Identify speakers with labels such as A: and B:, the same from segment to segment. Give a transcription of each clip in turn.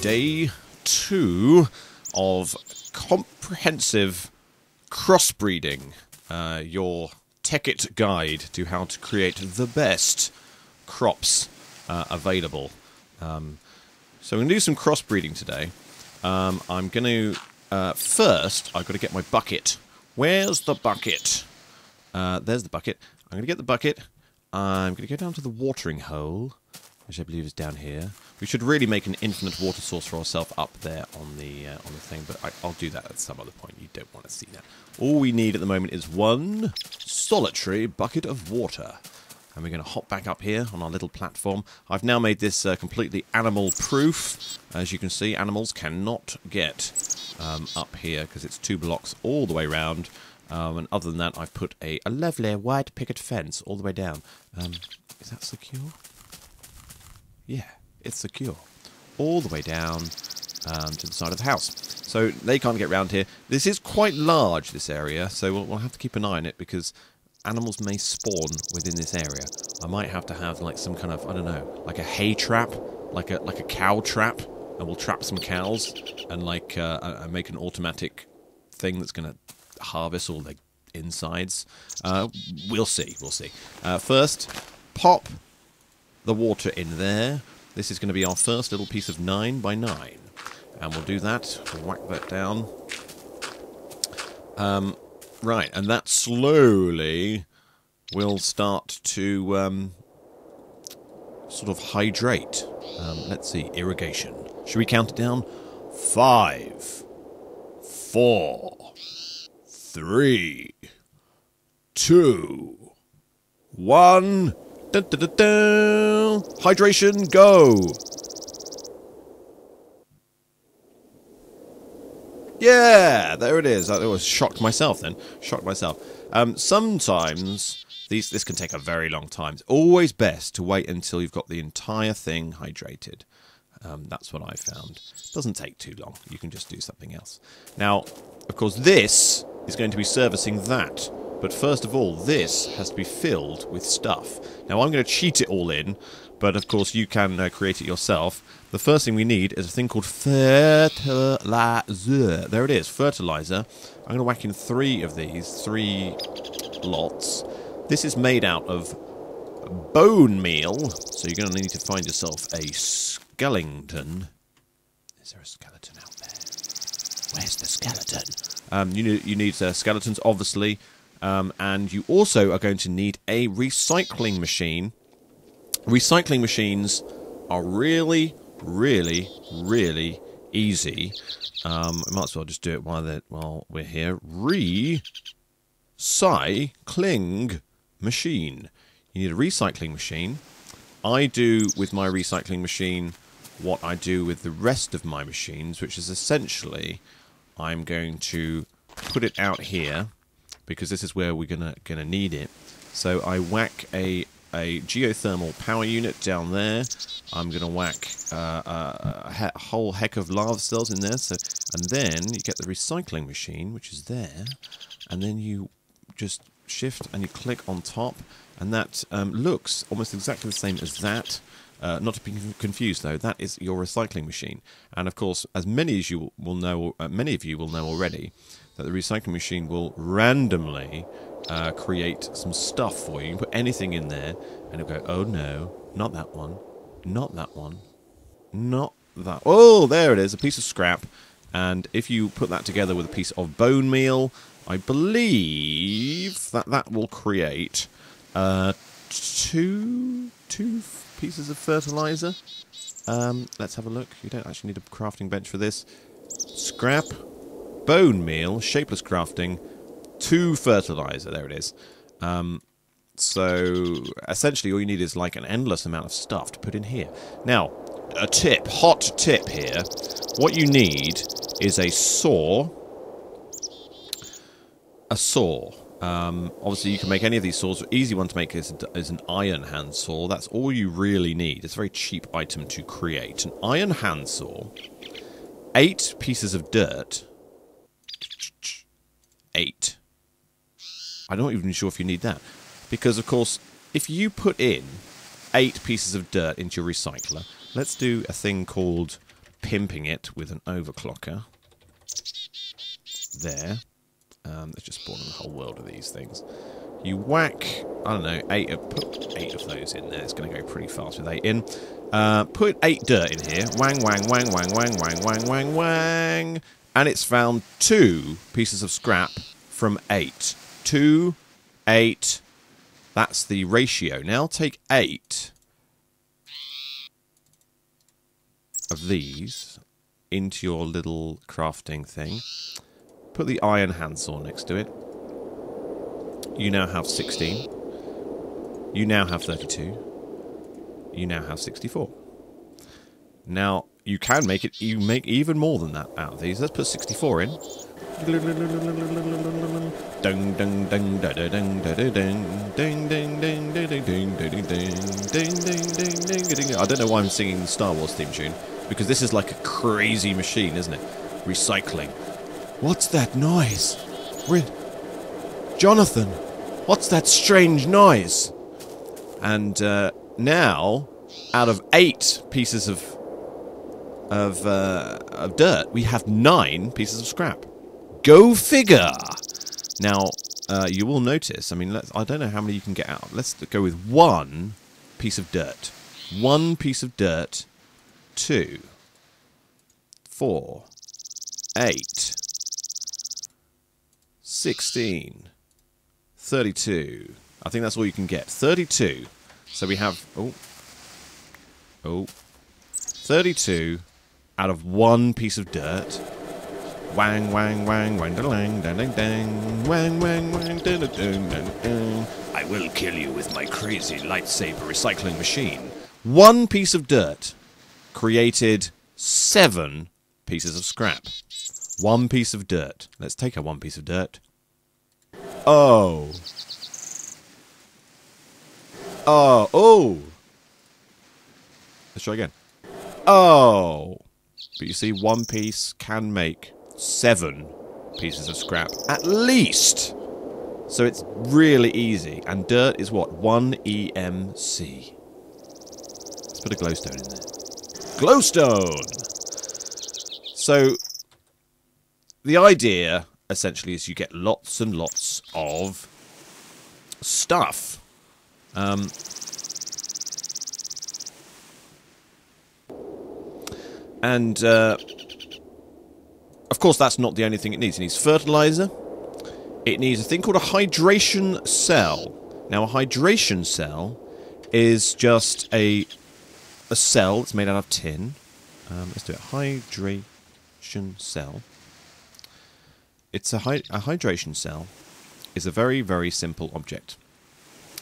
A: Day 2 of comprehensive crossbreeding, your Tekkit guide to how to create the best crops available. So we're going to do some crossbreeding today. I'm going to, first, I've got to get my bucket. Where's the bucket? There's the bucket. I'm going to get the bucket. I'm going to go down to the watering hole, which I believe is down here. We should really make an infinite water source for ourselves up there on the thing, but I'll do that at some other point. You don't want to see that. All we need at the moment is one solitary bucket of water. And we're going to hop back up here on our little platform. I've now made this completely animal-proof. As you can see, animals cannot get up here because it's 2 blocks all the way around. And other than that, I've put a lovely wide picket fence all the way down. Is that secure? Yeah, it's secure. All the way down to the side of the house. So they can't get round here. This is quite large, this area, so we'll have to keep an eye on it because animals may spawn within this area. I might have to have like some kind of, I don't know, like a hay trap, like a cow trap, and we'll trap some cows and like make an automatic thing that's going to harvest all the insides. We'll see. First, pop the water in there. This is going to be our first little piece of 9 by 9, and we'll do that. Whack that down. Right, and that slowly will start to sort of hydrate. Let's see, irrigation. Should we count it down? 5, 4, 3, 2, 1. Dun, dun, dun, dun. Hydration, go! Yeah, there it is. I was shocked myself then. Sometimes this can take a very long time. It's always best to wait until you've got the entire thing hydrated. That's what I found. It doesn't take too long. You can just do something else. Now, of course, this is going to be servicing that. But first of all, this has to be filled with stuff. Now, I'm going to cheat it all in, but of course you can create it yourself. The first thing we need is a thing called fertilizer. There it is, fertilizer. I'm going to whack in 3 of these, 3 lots. This is made out of bone meal, so you're going to need to find yourself a skeleton. Is there a skeleton out there? Where's the skeleton? You need skeletons, obviously. And you also are going to need a recycling machine. Recycling machines are really, really, really easy. I might as well just do it while we're here. Recycling machine. You need a recycling machine. I do with my recycling machine what I do with the rest of my machines, which is essentially I'm going to put it out here, because this is where we're gonna need it. So I whack a geothermal power unit down there. I'm gonna whack a whole heck of lava cells in there. And then you get the recycling machine, which is there, and then you just shift and you click on top, and that looks almost exactly the same as that. Not to be confused, though, that is your recycling machine. And of course, as many of you will know already, that the recycling machine will randomly create some stuff for you. You can put anything in there, and it'll go, oh no, not that one, not that one, not that. Oh, there it is, a piece of scrap. And if you put that together with a piece of bone meal, I believe that will create 2 pieces of fertilizer. Let's have a look. You don't actually need a crafting bench for this. Scrap, bone meal, shapeless crafting, 2 fertilizer. There it is. So essentially all you need is like an endless amount of stuff to put in here. Now, hot tip here. What you need is a saw. Obviously you can make any of these saws. The easy one to make is an iron hand saw. That's all you really need. It's a very cheap item to create. An iron hand saw, 8 pieces of dirt. 8. I'm not even sure if you need that. Because, of course, if you put in 8 pieces of dirt into your recycler, let's do a thing called pimping it with an overclocker. There. Let's just spawn in a whole world of these things. You whack, I don't know, put 8 of those in there. It's going to go pretty fast with 8 in. Put 8 dirt in here. Wang, wang, wang, wang, wang, wang, wang, wang, wang. And it's found 2 pieces of scrap from 8. 2, 8. That's the ratio. Now take 8 of these into your little crafting thing. Put the iron handsaw next to it. You now have 16. You now have 32. You now have 64. Now, you can make it. You make even more than that out of these. Let's put 64 in. I don't know why I'm singing the Star Wars theme tune, because this is like a crazy machine, isn't it? Recycling. What's that noise? Jonathan, what's that strange noise? And now, out of 8 pieces of dirt, we have 9 pieces of scrap. Go figure! Now, you will notice, I mean, I don't know how many you can get out. Let's go with 1 piece of dirt. 1 piece of dirt. 2, 4, 8, 16, 32. I think that's all you can get. 32. So we have... Oh. 32 out of 1 piece of dirt. Wang, wang, wang, wang, dang, dang, dang, dang. Wang, wang, wang, dang, dang, dang, dang. I will kill you with my crazy lightsaber recycling machine. 1 piece of dirt created 7 pieces of scrap. 1 piece of dirt. Let's take a 1 piece of dirt. Oh. Let's try again. Oh. But you see, 1 piece can make 7 pieces of scrap. At least. So it's really easy. And dirt is what? 1 EMC. Let's put a glowstone in there. Glowstone! So, the idea, essentially, is you get lots and lots of stuff. Of course, that's not the only thing it needs. It needs fertilizer. It needs a thing called a hydration cell. Now, a hydration cell is just a cell that's made out of tin. Let's do it. Hydration cell. It's a hydration cell is a very, very simple object.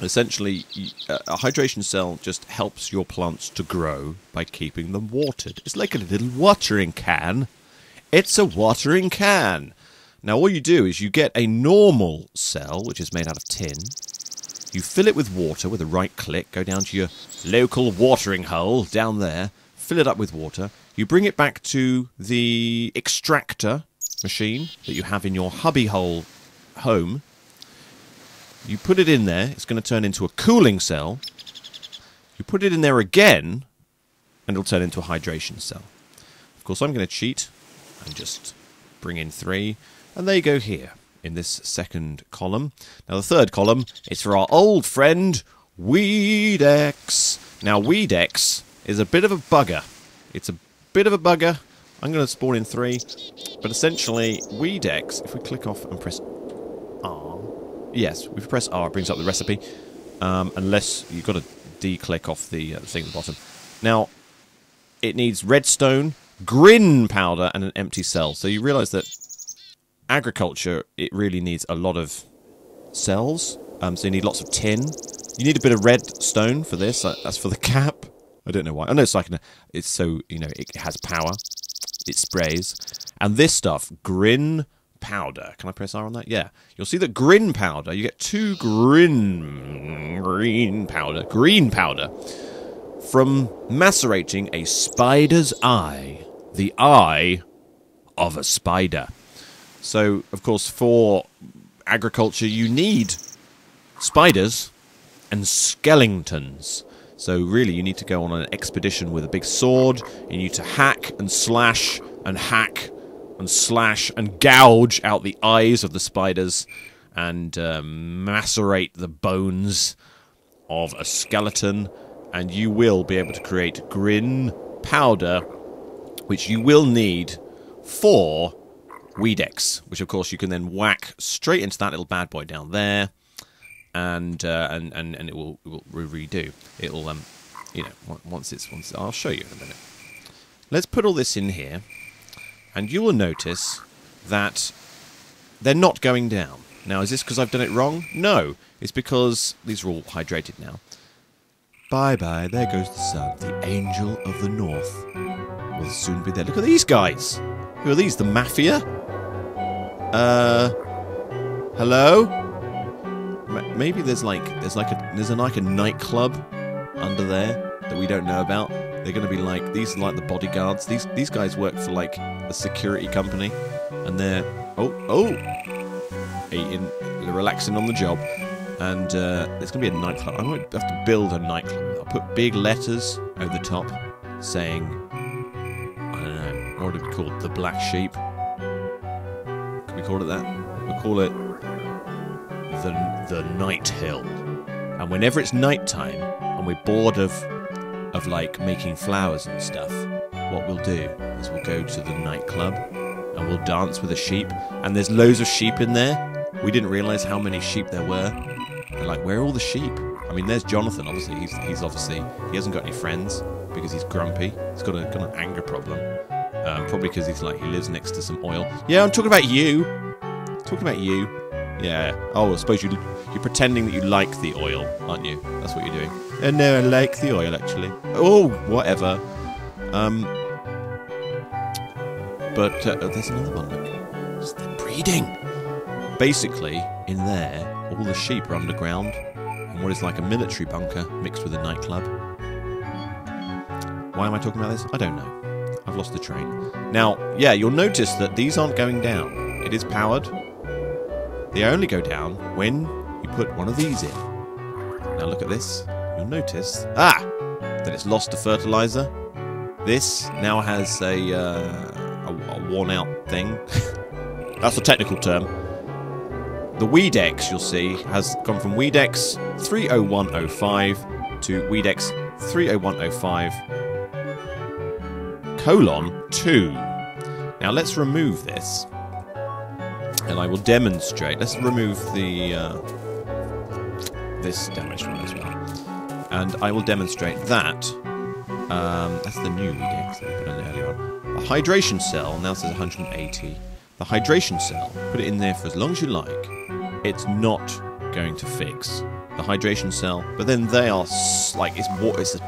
A: Essentially, a hydration cell just helps your plants to grow by keeping them watered. It's like a little watering can. It's a watering can. Now, all you do is you get a normal cell, which is made out of tin. You fill it with water with a right click. Go down to your local watering hole down there. Fill it up with water. You bring it back to the extractor machine that you have in your hubbyhole home. You put it in there. It's going to turn into a cooling cell. You put it in there again, and it'll turn into a hydration cell. Of course, I'm going to cheat and just bring in 3. And they go here in this second column. Now, the third column is for our old friend, Weedex. Now, Weedex is a bit of a bugger. It's a bit of a bugger. I'm going to spawn in 3. But essentially, Weedex, if we click off and press R. Yes, if we press R, it brings up the recipe. Unless you've got to de-click off the thing at the bottom. Now, it needs redstone, grin powder, and an empty cell. So you realise that agriculture, it really needs a lot of cells. So you need lots of tin. You need a bit of redstone for this. That's for the cap. I don't know why. I know it's like it's so, you know, it has power. It sprays. And this stuff, grin powder. Can I press R on that? Yeah. You'll see that grin powder, you get 2 green powder from macerating a spider's eye. The eye of a spider. So, of course, for agriculture, you need spiders and skeletons. So really, you need to go on an expedition with a big sword. You need to hack and slash and hack and slash and gouge out the eyes of the spiders and macerate the bones of a skeleton, and you will be able to create grin powder, which you will need for Weedex, which of course you can then whack straight into that little bad boy down there, and it will redo. It'll you know, once I'll show you in a minute. Let's put all this in here, and you will notice that they're not going down. Now, is this because I've done it wrong? No, it's because these are all hydrated now. Bye-bye, there goes the sun. The angel of the north will soon be there. Look at these guys. Who are these? The Mafia? Hello? Maybe there's like a nightclub under there that we don't know about. They're going to be like, these are like the bodyguards. These guys work for like a security company, and they're eating, relaxing on the job. And there's going to be a nightclub. I might have to build a nightclub. I'll put big letters over the top saying, I don't know, what would it be called? The Black Sheep? Can we call it that? We'll call it the Night Hill. And whenever it's nighttime and we're bored of like making flowers and stuff, what we'll do is we'll go to the nightclub and we'll dance with the sheep. And there's loads of sheep in there. We didn't realise how many sheep there were. They're like, where are all the sheep? I mean, there's Jonathan, obviously. He's obviously, he hasn't got any friends because he's grumpy. He's got an anger problem. Probably because he lives next to some oil. Yeah, I'm talking about you. Talking about you. Yeah. Oh, I suppose you're pretending that you like the oil, aren't you? That's what you're doing. No, I like the oil, actually. Oh, whatever. But there's another one, look. It's the breeding. Basically, in there, all the sheep are underground in what is like a military bunker mixed with a nightclub. Why am I talking about this? I don't know. I've lost the train. Now, yeah, you'll notice that these aren't going down. It is powered. They only go down when you put one of these in. Now look at this. You'll notice, that it's lost the fertilizer. This now has a worn-out thing. That's a technical term. The Weedex, you'll see, has gone from Weedex 30105 to Weedex 30105:2. Now let's remove this, and I will demonstrate. Let's remove the this damaged one as well, and I will demonstrate that. That's the new Weedex that we put in earlier on. The hydration cell now says 180. The hydration cell, put it in there for as long as you like. It's not going to fix the hydration cell, but then they are like, it's water. It's a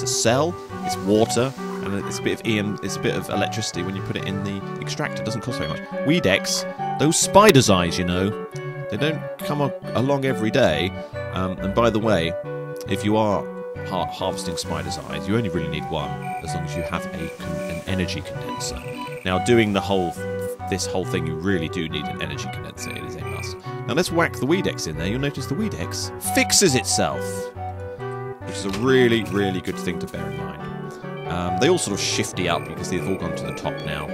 A: cell. It's water, and it's a bit of it's a bit of electricity when you put it in the extractor. It doesn't cost very much. Weedex, those spiders' eyes, you know, they don't come along every day. And by the way, if you are harvesting spiders' eyes, you only really need one, as long as you have an energy condenser. Now, doing this whole thing, you really do need an energy condenser. It is a must. Now let's whack the Weedex in there. You'll notice the Weedex fixes itself, which is a really, really good thing to bear in mind. They all sort of shifty up. You can see they've all gone to the top now.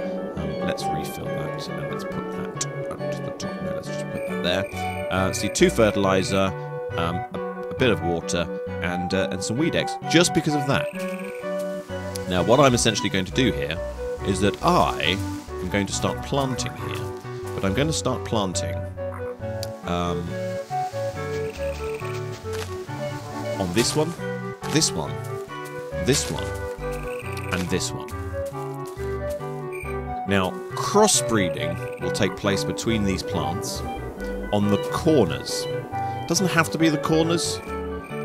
A: Let's refill that, and let's put that up to the top. Now let's just put that there. See, 2 fertilizer, a bit of water, and some Weedex, just because of that. Now, what I'm essentially going to do here is that I'm going to start planting here, but I'm going to start planting on this one, this one, this one, and this one. Now, crossbreeding will take place between these plants on the corners. It doesn't have to be the corners,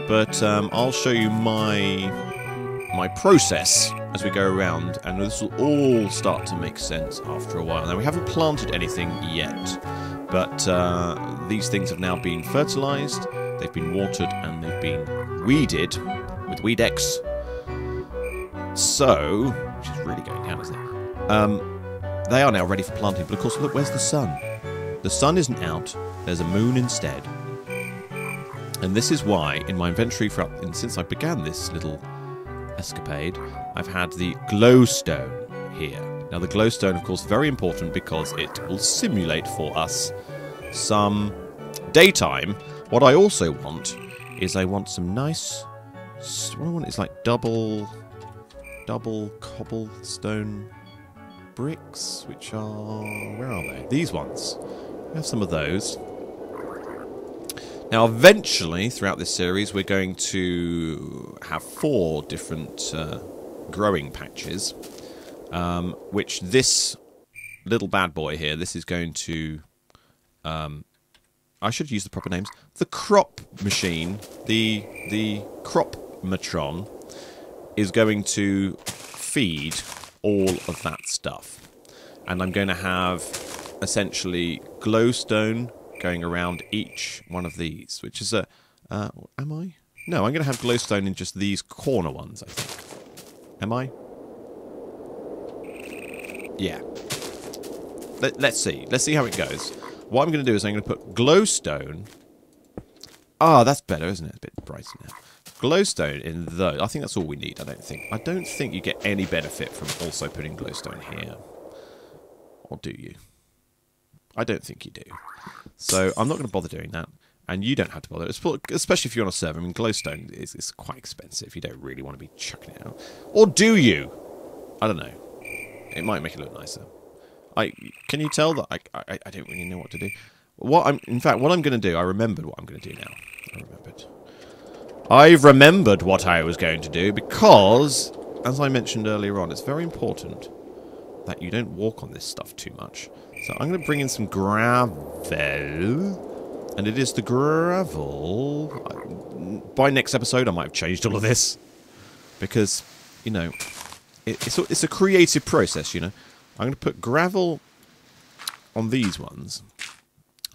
A: but I'll show you my process as we go around, and this will all start to make sense after a while. Now, we haven't planted anything yet, but these things have now been fertilized, they've been watered, and they've been weeded with Weedex. So, which is really going down, isn't it? They are now ready for planting, but of course, look, where's the sun? The sun isn't out, there's a moon instead. And this is why, in my inventory, since I began this little escapade, I've had the glowstone here. Now, the glowstone, of course, very important because it will simulate for us some daytime. What I also want is I want some nice... What I want is like double cobblestone bricks, which are... Where are they? These ones. We have some of those. Now, eventually, throughout this series, we're going to have 4 different growing patches, which this little bad boy here, this is going to... I should use the proper names. The crop machine, the crop-matron, is going to feed all of that stuff. And I'm going to have, essentially, glowstone going around each one of these, which is a... am I? No, I'm going to have glowstone in just these corner ones, I think. Am I? Yeah. Let's see. Let's see how it goes. What I'm going to do is I'm going to put glowstone... Ah, that's better, isn't it? It's a bit brighter now. Glowstone in those. I think that's all we need, I don't think. I don't think you get any benefit from also putting glowstone here. Or do you? I don't think you do. So I'm not going to bother doing that. And you don't have to bother. Especially if you're on a server. I mean, glowstone is quite expensive. You don't really want to be chucking it out. Or do you? I don't know. It might make it look nicer. Can you tell that I don't really know what to do? In fact, what I'm going to do, I remembered what I'm going to do now. I've remembered what I was going to do because, as I mentioned earlier on, it's very important that you don't walk on this stuff too much. So I'm going to bring in some gravel, and it is the gravel. By next episode, I might have changed all of this because, you know, it's a creative process. You know, I'm going to put gravel on these ones.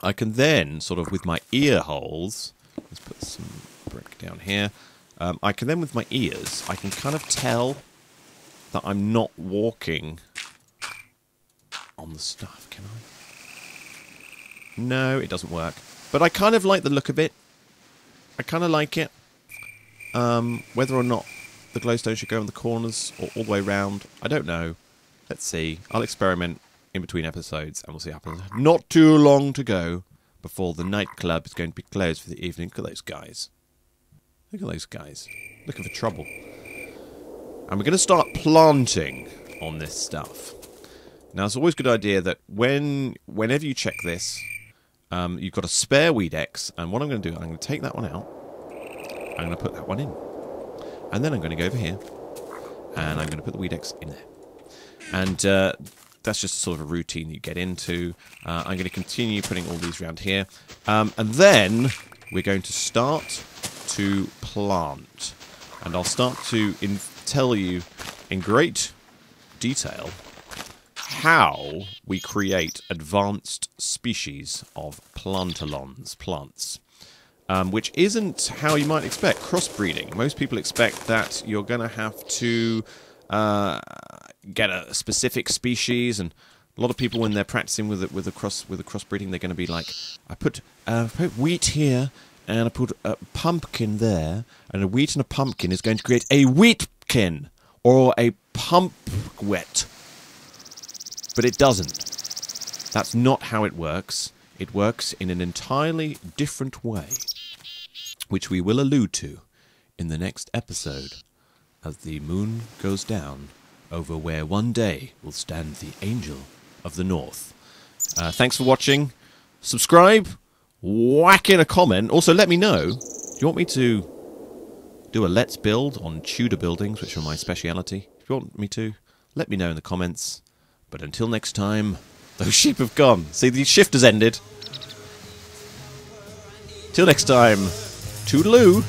A: I can then sort of with my ear holes. Let's put some brick down here. I can then with my ears, I can kind of tell that I'm not walking on the stuff, can I? No, it doesn't work. But I kind of like the look of it. I kind of like it. Whether or not the glowstone should go in the corners or all the way around, I don't know. Let's see. I'll experiment in between episodes and we'll see what happens. Not too long to go before the nightclub is going to be closed for the evening. Look at those guys. Look at those guys. Looking for trouble. And we're going to start planting on this stuff. Now, it's always a good idea that whenever you check this, you've got a spare weed X, and what I'm going to do, I'm going to take that one out, I'm going to put that one in, and then I'm going to go over here, and I'm going to put the weed X in there. And that's just sort of a routine you get into. I'm going to continue putting all these around here, and then we're going to start to plant. And I'll start to tell you in great detail how we create advanced species of plants, which isn't how you might expect crossbreeding. Most people expect that you're going to have to get a specific species, and a lot of people when they're practicing with the crossbreeding, they're going to be like, I put wheat here, and I put a pumpkin there, and a wheat and a pumpkin is going to create a wheatkin or a pumpwet. But it doesn't. That's not how it works. It works in an entirely different way, which we will allude to in the next episode as the moon goes down over where one day will stand the Angel of the North. Thanks for watching. Subscribe. Whack in a comment. Also, let me know. Do you want me to do a Let's Build on Tudor buildings, which are my speciality? If you want me to, let me know in the comments. But until next time, those sheep have gone. See, the shift has ended. Till next time, toodaloo.